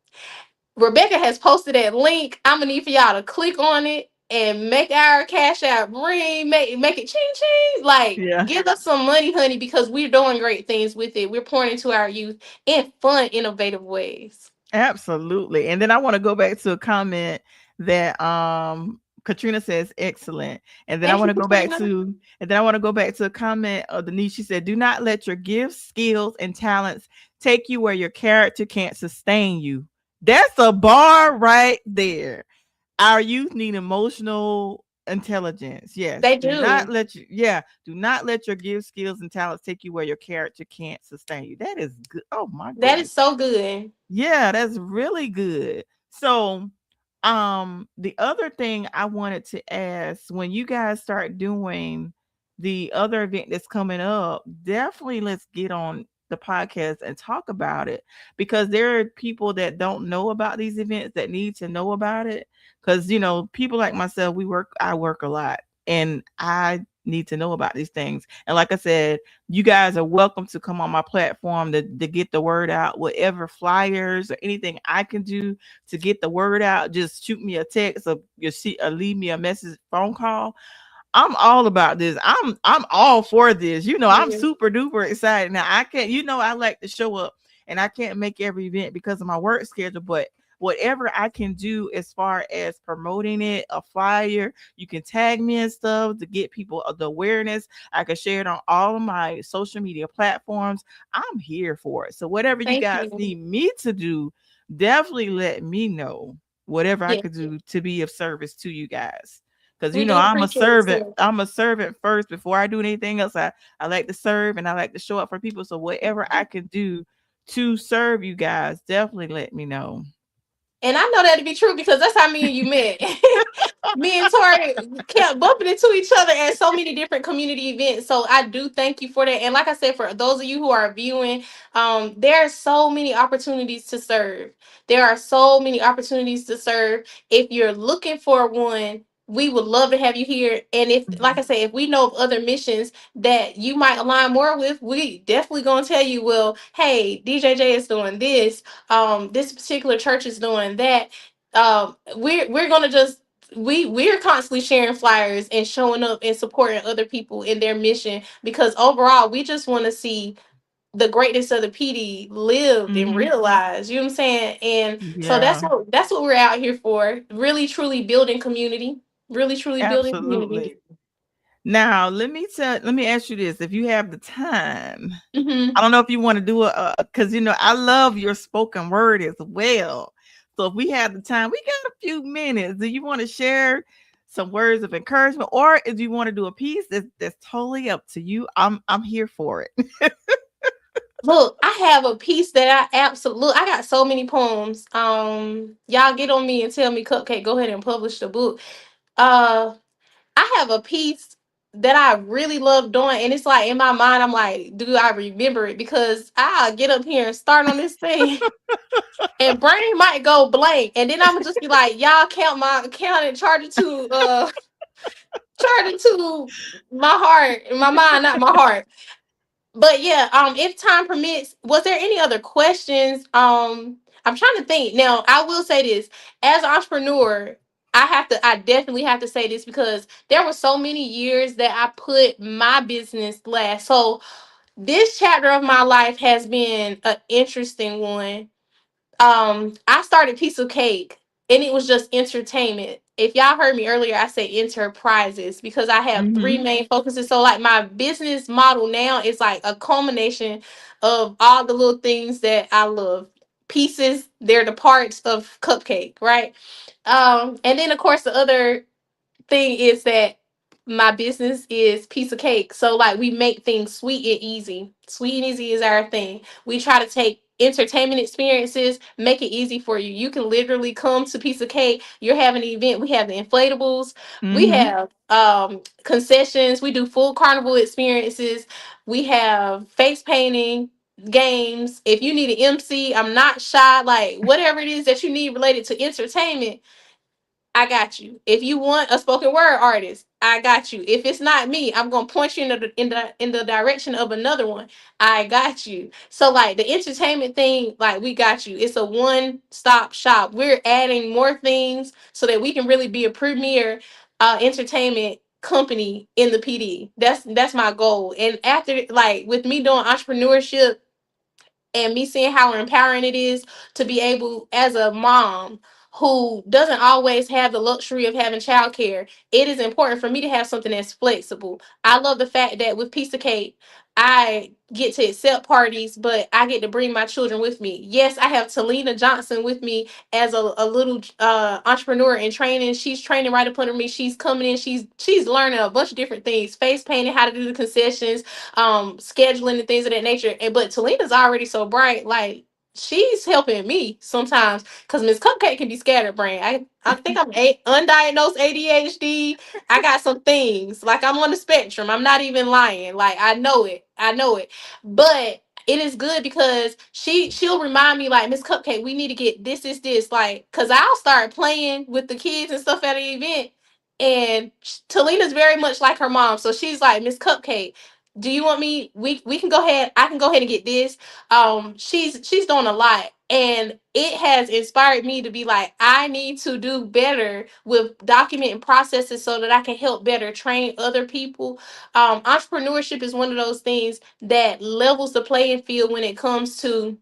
Rebecca has posted that link. I'm gonna need for y'all to click on it and make our cash out ring, make it ching ching. Like, Yeah. give us some money, honey, because we're doing great things with it. We're pouring into our youth in fun, innovative ways. Absolutely. And then I want to go back to a comment that Katrina says excellent. And then I Thank want you, to go back Katrina. to a comment of Denise. She said, do not let your gifts, skills, and talents take you where your character can't sustain you. That's a bar right there. Our youth need emotional intelligence. Yes. They do. Do not let your gifts, skills, and talents take you where your character can't sustain you. That is good. Oh my That is goodness. so good. Yeah, that's really good. So, the other thing I wanted to ask, when you guys start doing the other event that's coming up, definitely let's get on the podcast and talk about it, because there are people that don't know about these events that need to know about it. Because, people like myself, I work a lot, and I need to know about these things. And like I said, you guys are welcome to come on my platform to get the word out. Whatever flyers or anything I can do to get the word out, just shoot me a text or leave me a message, phone call. I'm all about this. I'm all for this. I'm Yeah. super duper excited. Now I can't, I like to show up, and I can't make every event because of my work schedule, but whatever I can do as far as promoting it, a flyer, you can tag me and stuff to get people the awareness. I can share it on all of my social media platforms. I'm here for it. So whatever you Thank guys you. need me to do, definitely let me know whatever I Yeah. could do to be of service to you guys, Because We do I'm a appreciate servant. it. I'm a servant first before I do anything else. I like to serve and I like to show up for people. So whatever I can do to serve you guys, definitely let me know. And I know that to be true because that's how me and you met. Me and Tori kept bumping into each other at so many different community events. So I do thank you for that. And like I said, for those of you who are viewing, there are so many opportunities to serve. There are so many opportunities to serve. If you're looking for one, we would love to have you here. And if, like I Mhm. say, if we know of other missions that you might align more with, we definitely gonna tell you, well, hey, DJJ is doing this, this particular church is doing that. We're gonna just we're constantly sharing flyers and showing up and supporting other people in their mission because overall we just want to see the greatness of the PD lived and Mhm. realized. You know what I'm saying? And so Yeah, that's what we're out here for. Really, truly building community. Really, truly building absolutely. community. Now, let me ask you this. If you have the time, I Hmm. don't know if you want to do because I love your spoken word as well. So if we have the time, we got a few minutes. Do you want to share some words of encouragement, or if you want to do a piece, that's totally up to you. I'm here for it. Look, I have a piece that I absolutely I got so many poems. Y'all get on me and tell me, Cupcake, go ahead and publish the book. Uh I have a piece that I really love doing, and it's like in my mind, I'm like, do I remember it? Because I'll get up here and start on this thing, and brain might go blank, and then I'm gonna just be like, y'all count my account and charge it to my heart, my mind, not my heart. But yeah, if time permits, was there any other questions? I'm trying to think. Now, I will say this: as an entrepreneur, I definitely have to say this because there were so many years that I put my business last. So this chapter of my life has been an interesting one. I started Piece of Cake and it was just entertainment. If y'all heard me earlier, I say enterprises because I have three Hmm. main focuses. So like my business model now is like a culmination of all the little things that I love. Pieces, they're the parts of Cupcake, right? And then of course the other thing is that my business is Piece of Cake. So like we make things sweet and easy. Sweet and easy is our thing. We try to take entertainment experiences, make it easy for you. You can literally come to Piece of Cake. You're having an event. We have the inflatables. We Hmm. have concessions. We do full carnival experiences. We have face painting games. If you need an MC, I'm not shy. Like whatever it is that you need related to entertainment, I got you. If you want a spoken word artist, I got you. If it's not me, I'm gonna point you in the direction of another one. I got you. So like the entertainment thing, like we got you. It's a one stop shop. We're adding more things so that we can really be a premier entertainment company in the PD. That's my goal. And after like with me doing entrepreneurship and me seeing how empowering it is to be able as a mom who doesn't always have the luxury of having childcare, it is important for me to have something that's flexible. I love the fact that with Piece of Cake, I get to accept parties, but I get to bring my children with me. Yes, I have Talina Johnson with me as a little entrepreneur in training. She's training right up under me. She's coming in. She's learning a bunch of different things: face painting, how to do the concessions, scheduling and things of that nature. And but Talina's already so bright, like she's helping me sometimes because Miss Cupcake can be scatterbrained. I think I'm undiagnosed ADHD. I got some things like I'm on the spectrum. I'm not even lying. Like I know it. I know it. But it is good because she'll remind me like Miss Cupcake, we need to get this is this like because I'll start playing with the kids and stuff at an event. And Talina's very much like her mom, so she's like Miss Cupcake, do you want me we can go ahead, I can go ahead and get this. She's doing a lot and it has inspired me to be like I need to do better with documenting processes so that I can help better train other people. Entrepreneurship is one of those things that levels the playing field when it comes to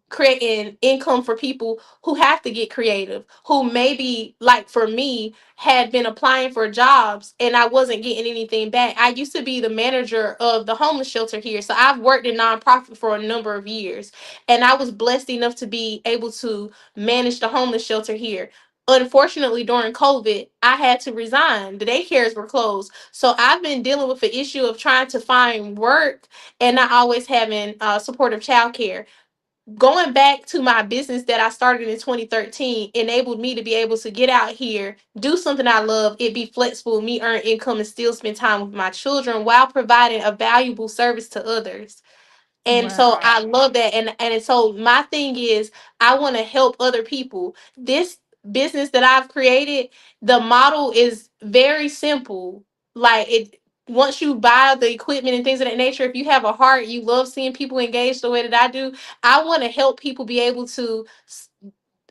creating income for people who have to get creative, who maybe like for me had been applying for jobs and I wasn't getting anything back. I used to be the manager of the homeless shelter here, so I've worked in nonprofit for a number of years, and I was blessed enough to be able to manage the homeless shelter here. unfortunately during COVID, I had to resign. The daycares were closed. So I've been dealing with the issue of trying to find work and not always having supportive childcare. Going back to my business that I started in 2013 enabled me to be able to get out here, do something I love, it be flexible, me earn income and still spend time with my children while providing a valuable service to others. And so Wow. I love that. And so my thing is I want to help other people. This business that I've created, the model is very simple. Like it, once you buy the equipment and things of that nature, if you have a heart, you love seeing people engaged the way that I do, I want to help people be able to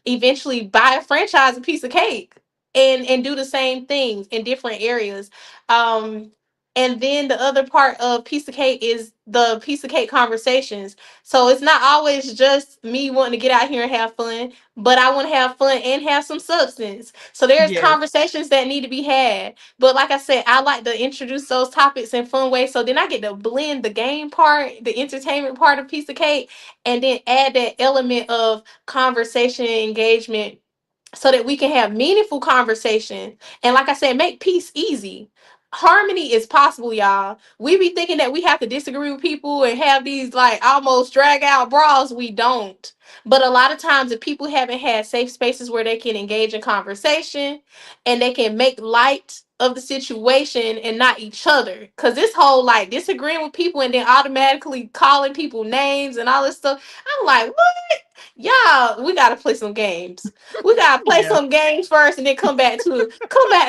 eventually buy a franchise a piece of cake and do the same things in different areas. um and then the other part of piece of cake is the piece of cake conversations. So it's not always just me wanting to get out here and have fun, but I want to have fun and have some substance. So there's Yes. conversations that need to be had. But like I said, I like to introduce those topics in fun ways. So then I get to blend the game part, the entertainment part of piece of cake, and then add that element of conversation and engagement so that we can have meaningful conversation. And like I said, make peace easy. Harmony is possible, y'all. We be thinking that we have to disagree with people and have these like almost drag out brawls. We don't. But a lot of times, if people haven't had safe spaces where they can engage in conversation and they can make light of the situation and not each other, because this whole like disagreeing with people and then automatically calling people names and all this stuff, I'm like, yeah, we gotta play some games. We gotta play Yeah. some games first, and then come back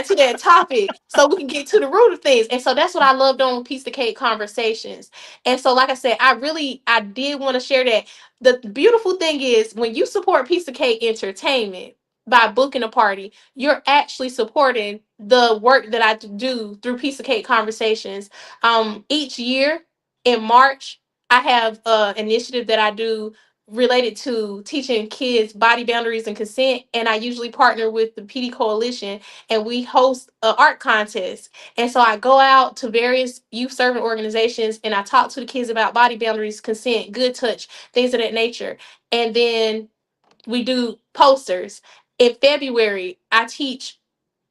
to that topic, so we can get to the root of things. And so that's what I love doing with piece of cake conversations. And so, like I said, I did want to share that. The beautiful thing is when you support piece of cake entertainment by booking a party, you're actually supporting the work that I do through piece of cake conversations. Each year in March, I have an initiative that I do related to teaching kids body boundaries and consent, and I usually partner with the PD Coalition, and we host an art contest. And so I go out to various youth serving organizations and I talk to the kids about body boundaries, consent, good touch, things of that nature. And then we do posters. In February I teach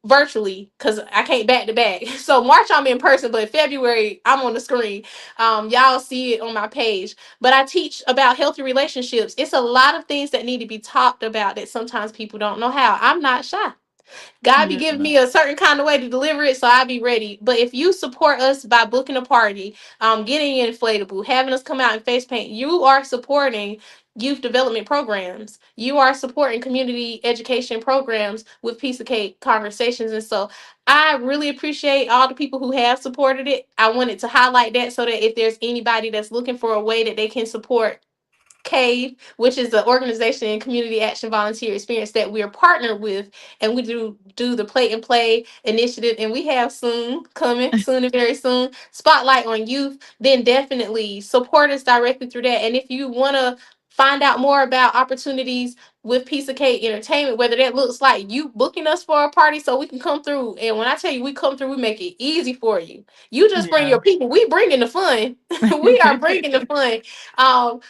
virtually because I can't back to back. So March I'm in person, but February I'm on the screen. Y'all see it on my page. But I teach about healthy relationships. It's a lot of things that need to be talked about that sometimes people don't know how. I'm not shy. God be Yeah. giving me a certain kind of way to deliver it, so I be ready. But if you support us by booking a party, getting an inflatable, having us come out in face paint, you are supporting youth development programs. You are supporting community education programs with piece of cake conversations. And so I really appreciate all the people who have supported it. I wanted to highlight that so that if there's anybody that's looking for a way that they can support CAVE, which is the organization and community action volunteer experience that we're partnered with, and we do the Play and Play initiative, and we have soon coming soon and very soon spotlight on youth. Then definitely support us directly through that. And if you want to find out more about opportunities with Piece of Cake Entertainment, whether that looks like you booking us for a party so we can come through. And when I tell you we come through, we make it easy for you. You just bring Yeah. your people. We bringing the fun. We are bringing the fun.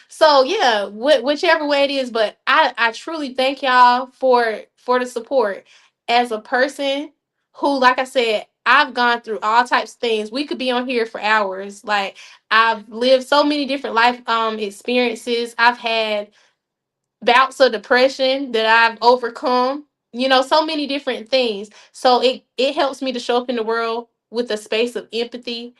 So yeah, whichever way it is, but I truly thank y'all for the support. As a person who, like I said, I've gone through all types of things. We could be on here for hours. Like I've lived so many different life experiences. I've had bouts of depression that I've overcome. You know, so many different things. So it helps me to show up in the world with a space of empathy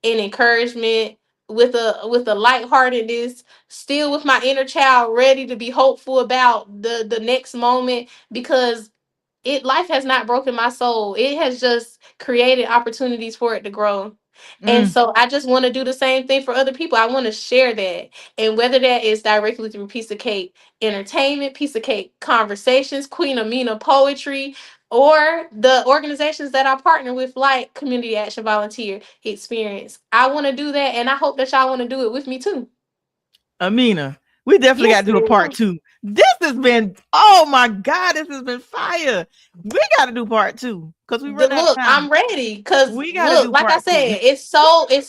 and encouragement, with a lightheartedness, still with my inner child ready to be hopeful about the next moment, because it life has not broken my soul. It has just created opportunities for it to grow. And Mm. so I just want to do the same thing for other people. I want to share that. And whether that is directly through Piece of Cake Entertainment, Piece of Cake Conversations, Queen Amina Poetry, or the organizations that I partner with, like Community Action Volunteer Experience. I want to do that, and I hope that y'all want to do it with me too. Amina, we definitely got Yes, to do a part ma'am. two. This has been, oh my God, this has been fire. We got to do part two because we run out of Look, time. I'm ready. Cause We got to look, do like I part two. said, it's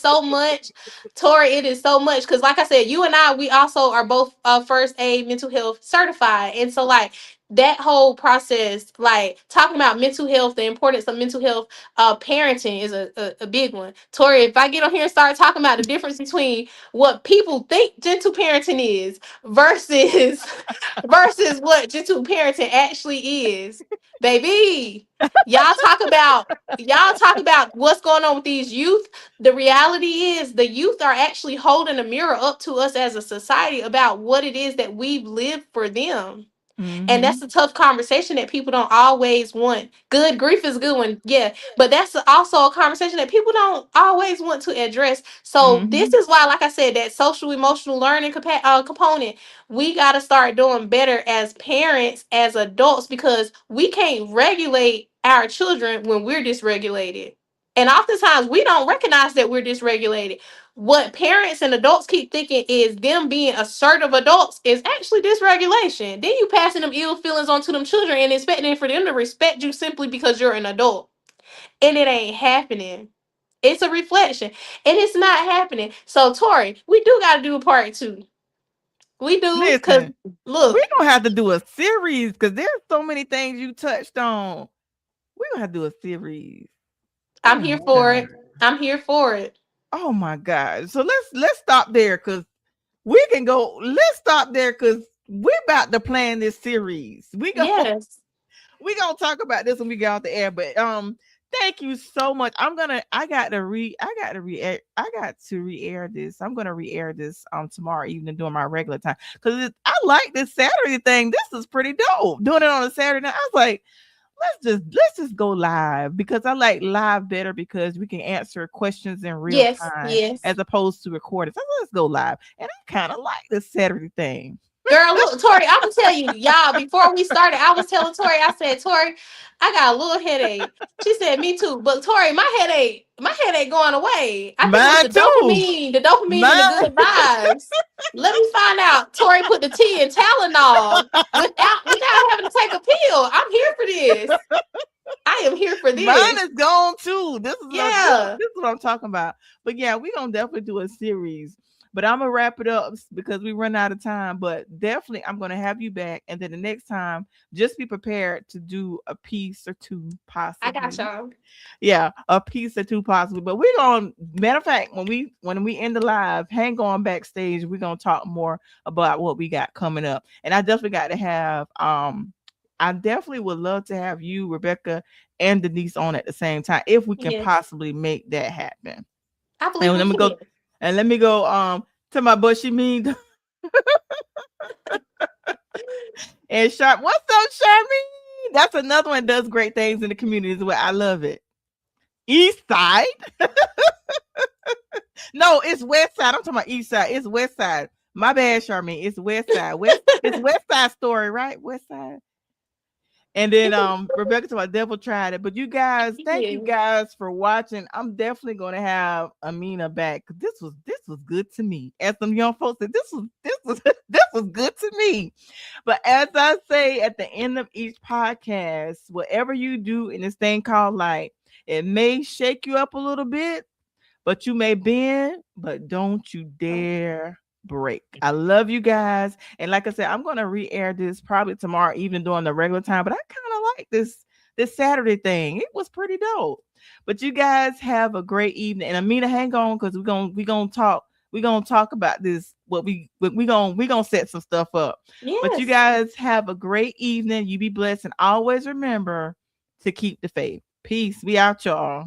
so much, Tori. It is so much. Cause like I said, you and I, we also are both first aid mental health certified, and so like that whole process, like talking about mental health, the importance of mental health, parenting is a big one. Tori, if I get on here and start talking about the difference between what people think gentle parenting is versus versus what gentle parenting actually is, baby, y'all talk about y'all talk about what's going on with these youth. The reality is the youth are actually holding a mirror up to us as a society about what it is that we've lived for them. And Mm-hmm. that's a tough conversation that people don't always want. Good grief is a good one, yeah. But that's also a conversation that people don't always want to address. So this Mm-hmm. is why, like I said, that social emotional learning component, we got to start doing better as parents, as adults, because we can't regulate our children when we're dysregulated. And oftentimes we don't recognize that we're dysregulated. What parents and adults keep thinking is them being assertive adults is actually dysregulation. Then you passing them ill feelings onto them children and expecting for them to respect you simply because you're an adult. And it ain't happening. It's a reflection. And it's not happening. So Tori, we do gotta do a part two. We do, cause Listen, we're look, gonna have to do a series because there's so many things you touched on. We're gonna have to do a series. I'm Oh here my for god. it. I'm here for it. Oh my god. So let's stop there because we can go. Let's stop there because we're about to plan this series. Yes. We gonna talk about this when we get out the air. But thank you so much. I got to re-air this. I'm gonna re-air this tomorrow evening during my regular time because I like this Saturday thing. This is pretty dope. Doing it on a Saturday night. I was like, let's just go live because I like live better because we can answer questions in real Yes. time Yes. as opposed to recording. So let's go live. And I kind of like this Saturday thing. Girl, look, Tori, I'm gonna tell you, y'all, before we started, I was telling Tori, I said, Tori, I got a little headache. She said, me too. But Tori, my headache going away. I think it was Mine too. the dopamine and the Mine. good vibes. Let me find out. Tori put the tea in Tylenol without having to take a pill. I'm here for this. I am here for Mine this. is gone too. This is what Yeah. this is what I'm talking about. But yeah, we're gonna definitely do a series. But I'm gonna wrap it up because we run out of time. But definitely I'm gonna have you back. And then the next time, just be prepared to do a piece or two, I got possibly. y'all. Yeah, a piece or two possibly. But we're gonna matter of fact, when we end the live, hang on backstage, we're gonna talk more about what we got coming up. And I definitely would love to have you, Rebecca, and Denise on at the same time if we can Yes. possibly make that happen. I believe And we can. let me go to my bushy mean and Sharp. What's up, Sharmy? That's another one that does great things in the community as well. I love it. East side. No, it's west side. I'm talking about east side. It's west side. My bad, Charmaine. It's west side. It's west side story, right? West side. And then Rebecca told my devil tried it. But you guys, thank you Yeah. guys for watching. I'm definitely gonna have Amina back. This was good to me. As some young folks said, this was this was good to me. But as I say at the end of each podcast, whatever you do in this thing called life, it may shake you up a little bit, but you may bend, but don't you dare break. I love you guys. And like I said, I'm gonna re-air this probably tomorrow evening during the regular time. But I kind of like this Saturday thing. It was pretty dope. But you guys have a great evening. And Amina, hang on because we're gonna talk. We're gonna talk about this. What we gonna set some stuff up. But you Yes. guys have a great evening. You be blessed and always remember to keep the faith. Peace. We out, y'all.